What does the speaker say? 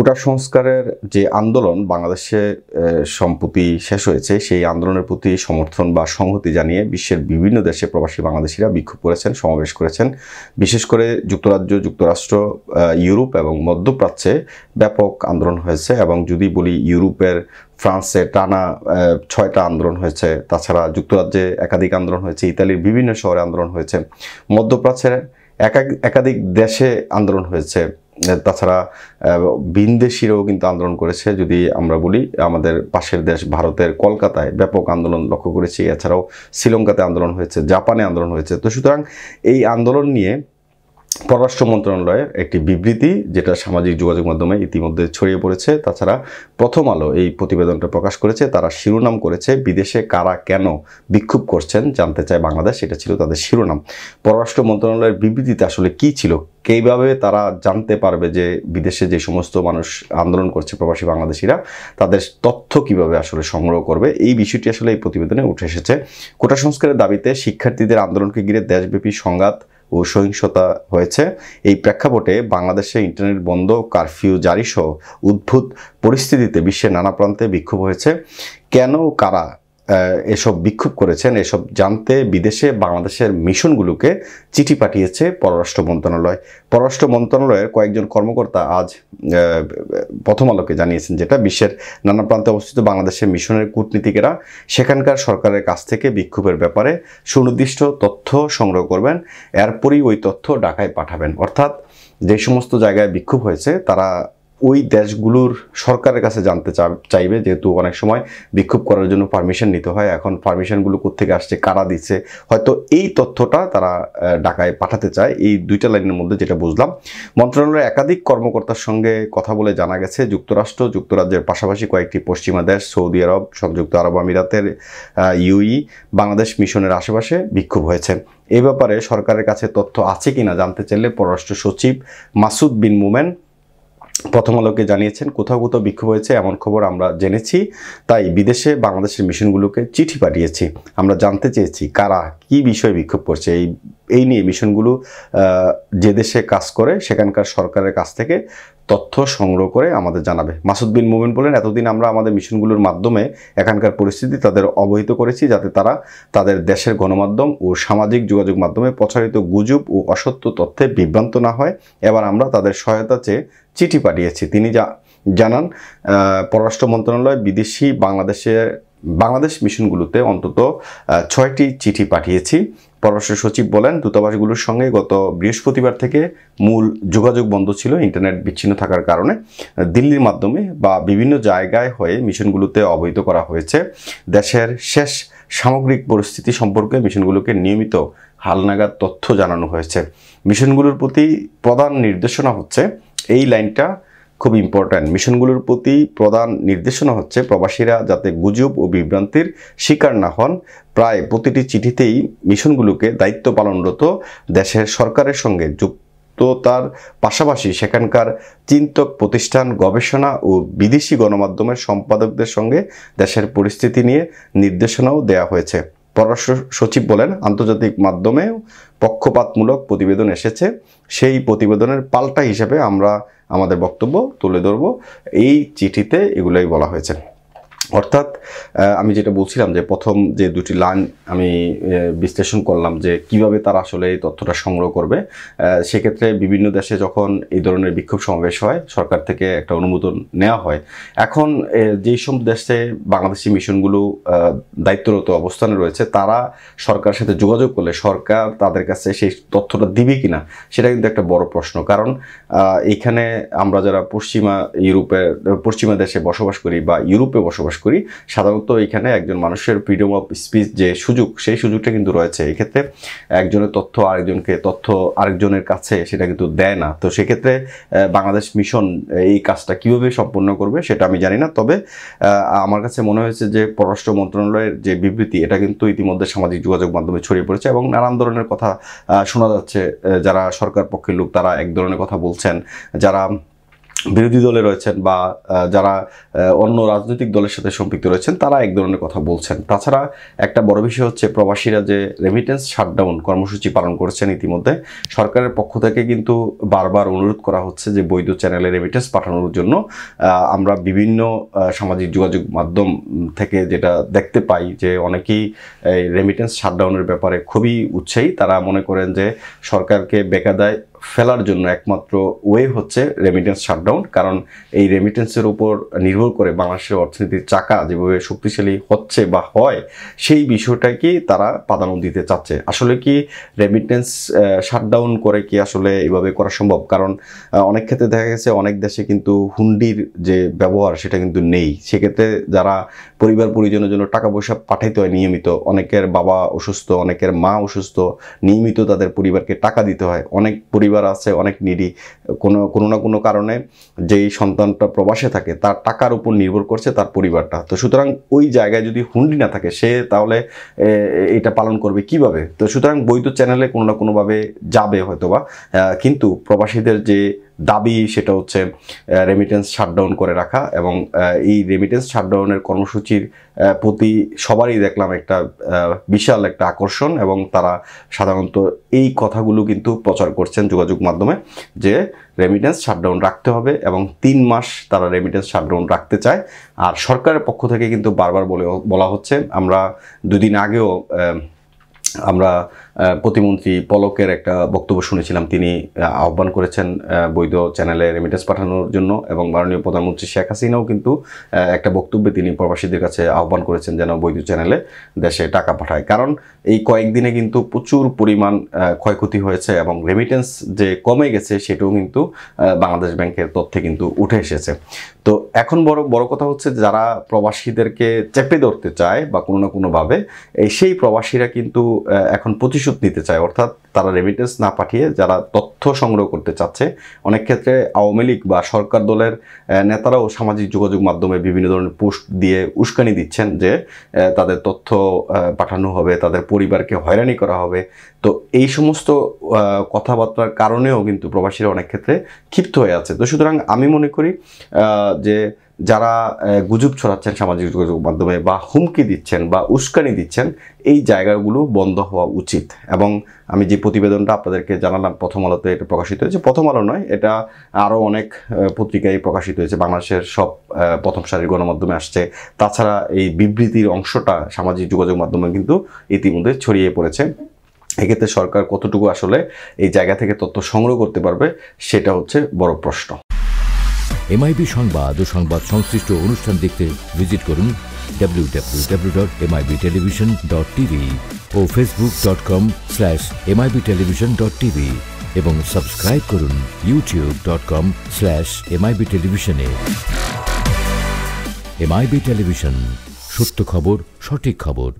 কোটা সংস্কারের যে আন্দোলন বাংলাদেশে সম্প্রতি শেষ হয়েছে, সেই আন্দোলনের প্রতি সমর্থন বা সংহতি জানিয়ে বিশ্বের বিভিন্ন দেশে প্রবাসী বাংলাদেশিরা বিক্ষোভ করেছেন, সমাবেশ করেছেন। বিশেষ করে যুক্তরাজ্য, যুক্তরাষ্ট্র, ইউরোপ এবং মধ্যপ্রাচ্যে ব্যাপক আন্দোলন হয়েছে। এবং যদি বলি ইউরোপের ফ্রান্সে টানা 6টা আন্দোলন হয়েছে, তাছাড়া যুক্তরাজ্যে একাধিক আন্দোলন হয়েছে, ইতালির বিভিন্ন শহরে আন্দোলন হয়েছে, মধ্যপ্রাচ্যের একাধিক দেশে আন্দোলন হয়েছে। তাছাড়া ভিনদেশীরাও কিন্তু আন্দোলন করেছে। যদি আমরা বলি আমাদের পাশের দেশ ভারতের কলকাতায় ব্যাপক আন্দোলন লক্ষ্য করেছি, এছাড়াও শ্রীলঙ্কাতে আন্দোলন হয়েছে, জাপানে আন্দোলন হয়েছে। তো সুতরাং এই আন্দোলন নিয়ে পররাষ্ট্র মন্ত্রণালয়ের একটি বিবৃতি, যেটা সামাজিক যোগাযোগ মাধ্যমে ইতিমধ্যে ছড়িয়ে পড়েছে। তাছাড়া প্রথম আলো এই প্রতিবেদনটা প্রকাশ করেছে। তারা শিরোনাম করেছে, বিদেশে কারা কেন বিক্ষোভ করছেন জানতে চায় বাংলাদেশ। এটা ছিল তাদের শিরোনাম। পররাষ্ট্র মন্ত্রণালয়ের বিবৃতিতে আসলে কি ছিল, কিভাবে তারা জানতে পারবে যে বিদেশে যে সমস্ত মানুষ আন্দোলন করছে, প্রবাসী বাংলাদেশিরা, তাদের তথ্য কিভাবে আসলে সংগ্রহ করবে, এই বিষয়টি আসলে এই প্রতিবেদনে উঠে এসেছে। কোটা সংস্কারের দাবিতে শিক্ষার্থীদের আন্দোলনকে ঘিরে দেশব্যাপী সংঘাত ও সহিংসতা হয়েছে। এই প্রেক্ষাপটে বাংলাদেশে ইন্টারনেট বন্ধ, কারফিউ জারি সহ উদ্ভূত পরিস্থিতিতে বিশ্বের নানা প্রান্তে বিক্ষোভ হয়েছে। কেন, কারা এসব বিক্ষোভ করেছেন, এসব জানতে বিদেশে বাংলাদেশের মিশনগুলোকে চিঠি পাঠিয়েছে পররাষ্ট্র মন্ত্রণালয়। পররাষ্ট্র মন্ত্রণালয়ের কয়েকজন কর্মকর্তা আজ প্রথম আলোকে জানিয়েছেন, যেটা বিশ্বের নানা প্রান্তে অবস্থিত বাংলাদেশের মিশনের কূটনীতিকেরা সেখানকার সরকারের কাছ থেকে বিক্ষোভের ব্যাপারে সুনির্দিষ্ট তথ্য সংগ্রহ করবেন, এরপরই ওই তথ্য ঢাকায় পাঠাবেন। অর্থাৎ যে সমস্ত জায়গায় বিক্ষোভ হয়েছে তারা ওই দেশগুলোর সরকারের কাছে জানতে চাইবে, যেহেতু অনেক সময় বিক্ষোভ করার জন্য পারমিশন নিতে হয়। এখন পারমিশনগুলো কোত্থেকে আসছে, কারা দিচ্ছে, হয়তো এই তথ্যটা তারা ঢাকায় পাঠাতে চায়। এই দুইটা লাইনের মধ্যে যেটা বুঝলাম। মন্ত্রণালয়ের একাধিক কর্মকর্তার সঙ্গে কথা বলে জানা গেছে, যুক্তরাষ্ট্র, যুক্তরাজ্যের পাশাপাশি কয়েকটি পশ্চিমা দেশ, সৌদি আরব, সংযুক্ত আরব আমিরাতের ইউই বাংলাদেশ মিশনের আশেপাশে বিক্ষোভ হয়েছে। এই ব্যাপারে সরকারের কাছে তথ্য আছে কিনা জানতে চাইলে পররাষ্ট্র সচিব মাসুদ বিন মোমেন প্রথম আলোকে জানিয়েছেন, কোথাও কোথাও বিক্ষোভ হয়েছে এমন খবর আমরা জেনেছি, তাই বিদেশে বাংলাদেশের মিশনগুলোকে চিঠি পাঠিয়েছি। আমরা জানতে চেয়েছি কারা কি বিষয়ে বিক্ষোভ করছে, এই নিয়ে মিশনগুলো যে দেশে কাজ করে সেখানকার সরকারের কাছ থেকে তথ্য সংগ্রহ করে আমাদের জানাবে। মাসুদ বিন মোমেন বলেন, এতদিন আমরা আমাদের মিশনগুলোর মাধ্যমে এখানকার পরিস্থিতি তাদের অবহিত করেছি, যাতে তারা তাদের দেশের গণমাধ্যম ও সামাজিক যোগাযোগ মাধ্যমে প্রচারিত গুজব ও অসত্য তথ্যে বিভ্রান্ত না হয়। এবার আমরা তাদের সহায়তা চেয়ে চিঠি পাঠিয়েছি। তিনি জানান, পররাষ্ট্র মন্ত্রণালয় বিদেশি বাংলাদেশ মিশনগুলোতে অন্তত 6টি চিঠি পাঠিয়েছি। পররাষ্ট্র সচিব বলেন, দূতাবাসগুলোর সঙ্গে গত বৃহস্পতিবার থেকে মূল যোগাযোগ বন্ধ ছিল ইন্টারনেট বিচ্ছিন্ন থাকার কারণে। দিল্লির মাধ্যমে বা বিভিন্ন জায়গায় হয়ে মিশনগুলোতে অবহিত করা হয়েছে। দেশের শেষ সামগ্রিক পরিস্থিতি সম্পর্কে মিশনগুলোকে নিয়মিত হালনাগাদ তথ্য জানানো হয়েছে। মিশনগুলোর প্রতি প্রধান নির্দেশনা হচ্ছে, এই লাইনটা খুব ইম্পর্ট্যান্ট, মিশনগুলোর প্রতি প্রধান নির্দেশনা হচ্ছে প্রবাসীরা যাতে গুজব ও বিভ্রান্তির শিকার না হন। প্রায় প্রতিটি চিঠিতেই মিশনগুলোকে দায়িত্ব পালনরত দেশের সরকারের সঙ্গে যুক্ততার পাশাপাশি সেখানকার চিন্তক প্রতিষ্ঠান, গবেষণা ও বিদেশি গণমাধ্যমের সম্পাদকদের সঙ্গে দেশের পরিস্থিতি নিয়ে নির্দেশনাও দেওয়া হয়েছে। পররাষ্ট্র সচিব বলেন, আন্তর্জাতিক মাধ্যমেও পক্ষপাতমূলক প্রতিবেদন এসেছে, সেই প্রতিবেদনের পাল্টা হিসেবে আমরা আমাদের বক্তব্য তুলে ধরব। এই চিঠিতে এগুলোই বলা হয়েছে। অর্থাৎ আমি যেটা বলছিলাম যে প্রথম যে দুটি লাইন আমি বিশ্লেষণ করলাম যে কিভাবে তারা আসলে এই তথ্যটা সংগ্রহ করবে। সেক্ষেত্রে বিভিন্ন দেশে যখন এই ধরনের বিক্ষোভ সমাবেশ হয়, সরকার থেকে একটা অনুমোদন নেওয়া হয়। এখন যেই সব দেশে বাংলাদেশি মিশনগুলো দায়িত্বরত অবস্থানে রয়েছে, তারা সরকারের সাথে যোগাযোগ করলে সরকার তাদের কাছে সেই তথ্যটা দিবে কিনা, সেটা কিন্তু একটা বড় প্রশ্ন। কারণ এইখানে আমরা যারা পশ্চিমা দেশে বসবাস করি বা ইউরোপে বসবাস করি, সাধারণত এখানে একজন মানুষের ফ্রিডম অফ স্পিচ যে সুযোগ, সেই সুযোগটা কিন্তু রয়েছে। এক্ষেত্রে একজনের তথ্য আরেকজনের কাছে সেটা কিন্তু দেয় না। তো সেক্ষেত্রে বাংলাদেশ মিশন এই কাজটা কিভাবে সম্পন্ন করবে সেটা আমি জানি না। তবে আমার কাছে মনে হয়েছে যে পররাষ্ট্র মন্ত্রণালয়ের যে বিবৃতি, এটা কিন্তু ইতিমধ্যে সামাজিক যোগাযোগ মাধ্যমে ছড়িয়ে পড়েছে এবং নানান ধরনের কথা শোনা যাচ্ছে। যারা সরকার পক্ষের লোক তারা এক ধরনের কথা বলছেন, যারা বিরোধী দলে রয়েছেন বা যারা অন্য রাজনৈতিক দলের সাথে সম্পৃক্ত রয়েছেন তারা এক ধরনের কথা বলছেন। তাছাড়া একটা বড় বিষয় হচ্ছে প্রবাসীরা যে রেমিটেন্স শাটডাউন কর্মসূচি পালন করেছেন ইতিমধ্যে সরকারের পক্ষ থেকে কিন্তু বারবার অনুরোধ করা হচ্ছে যে বৈধ চ্যানেলে রেমিটেন্স পাঠানোর জন্য। আমরা বিভিন্ন সামাজিক যোগাযোগ মাধ্যম থেকে যেটা দেখতে পাই যে অনেকেই রেমিটেন্স শাটডাউনের ব্যাপারে খুবই উৎসাহী। তারা মনে করেন যে সরকারকে বেকায়দায় ফেলার জন্য একমাত্র ওয়ে হচ্ছে রেমিটেন্স শাটডাউন, কারণ এই রেমিটেন্সের উপর নির্ভর করে বাংলাদেশের অর্থনীতির চাকা যেভাবে শক্তিশালী হচ্ছে বা হয় সেই বিষয়টাকে তারা প্রাধান্য দিতে চাচ্ছে। আসলে কি রেমিটেন্স শাটডাউন করে কি আসলে এইভাবে করা সম্ভব? কারণ অনেক ক্ষেত্রে দেখা গেছে অনেক দেশে কিন্তু হুন্ডির যে ব্যবহার সেটা কিন্তু নেই। সেক্ষেত্রে যারা পরিবার পরিজনের জন্য টাকা পয়সা পাঠাইতে হয় নিয়মিত, অনেকের বাবা অসুস্থ, অনেকের মা অসুস্থ, নিয়মিত তাদের পরিবারকে টাকা দিতে হয়। অনেক পরিবার আছে অনেক নিডি, কোনো না কোনো কারণে যেই সন্তানটা প্রবাসে থাকে তার টাকার উপর নির্ভর করছে তার পরিবারটা। তো সুতরাং ওই জায়গায় যদি হুন্ডি না থাকে সে তাহলে এটা পালন করবে কিভাবে? তো সুতরাং বৈধ চ্যানেলে কোনো না কোনোভাবে যাবে হয়তোবা, কিন্তু প্রবাসীদের যে দাবি সেটা হচ্ছে রেমিটেন্স শাটডাউন করে রাখা। এবং এই রেমিটেন্স শাটডাউনের কর্মসূচির প্রতি সবারই দেখলাম একটা বিশাল একটা আকর্ষণ, এবং তারা সাধারণত এই কথাগুলো কিন্তু প্রচার করছেন যোগাযোগ মাধ্যমে যে রেমিটেন্স শাটডাউন রাখতে হবে, এবং 3 মাস তারা রেমিটেন্স শাটডাউন রাখতে চায়। আর সরকারের পক্ষ থেকে কিন্তু বারবার বলা হচ্ছে, আমরা 2 দিন আগেও আমরা প্রতিমন্ত্রী পলকের একটা বক্তব্য শুনেছিলাম, তিনি আহ্বান করেছেন বৈধ চ্যানেলে রেমিটেন্স পাঠানোর জন্য, এবং মাননীয় প্রধানমন্ত্রী শেখ হাসিনাও কিন্তু একটা বক্তব্যে তিনি প্রবাসীদের কাছে আহ্বান করেছেন যেন বৈধ চ্যানেলে দেশে টাকা পাঠায়। কারণ এই কয়েকদিনে কিন্তু প্রচুর পরিমাণ ক্ষয়ক্ষতি হয়েছে, এবং রেমিটেন্স যে কমে গেছে সেটাও কিন্তু বাংলাদেশ ব্যাংকের তথ্যে কিন্তু উঠে এসেছে। তো এখন বড় কথা হচ্ছে যারা প্রবাসীদেরকে চেপে ধরতে চায় বা কোনো না কোনোভাবে সেই প্রবাসীরা কিন্তু এখন প্রতিশোধ নিতে চায়, অর্থাৎ তারা রেমিটেন্স না পাঠিয়ে যারা তথ্য সংগ্রহ করতে চাচ্ছে। অনেক ক্ষেত্রে আওয়ামী লীগ বা সরকার দলের নেতারাও সামাজিক যোগাযোগ মাধ্যমে বিভিন্ন ধরনের পোস্ট দিয়ে উস্কানি দিচ্ছেন যে তাদের তথ্য পাঠানো হবে, তাদের পরিবারকে হয়রানি করা হবে। তো এই সমস্ত কথাবার্তার কারণেও কিন্তু প্রবাসীরা অনেক ক্ষেত্রে ক্ষিপ্ত হয়ে আছে। তো সুতরাং আমি মনে করি যে যারা গুজব ছড়াচ্ছেন সামাজিক যোগাযোগ মাধ্যমে বা হুমকি দিচ্ছেন বা উস্কানি দিচ্ছেন, এই জায়গাগুলো বন্ধ হওয়া উচিত। এবং আমি যে প্রতিবেদনটা আপনাদেরকে জানালাম প্রথম আলোতে এটা প্রকাশিত হয়েছে, প্রথম আলো নয়, এটা আরও অনেক পত্রিকায় প্রকাশিত হয়েছে, বাংলাদেশের সব প্রথম সারির গণমাধ্যমে আসছে। তাছাড়া এই বিবৃতির অংশটা সামাজিক যোগাযোগ মাধ্যমে কিন্তু ইতিমধ্যে ছড়িয়ে পড়েছে। এক্ষেত্রে সরকার কতটুকু আসলে এই জায়গা থেকে তথ্য সংগ্রহ করতে পারবে সেটা হচ্ছে বড় প্রশ্ন। MIB সংবাদ ও সংবাদ সংশ্লিষ্ট অনুষ্ঠান দেখতে ভিজিট করুন www.mibtelevision.tv ও facebook.com/mibtelevision.tv এবং সাবস্ক্রাইব করুন youtube.com/mibtelevision এ। MIB টেলিভিশন, সত্য খবর, সঠিক খবর।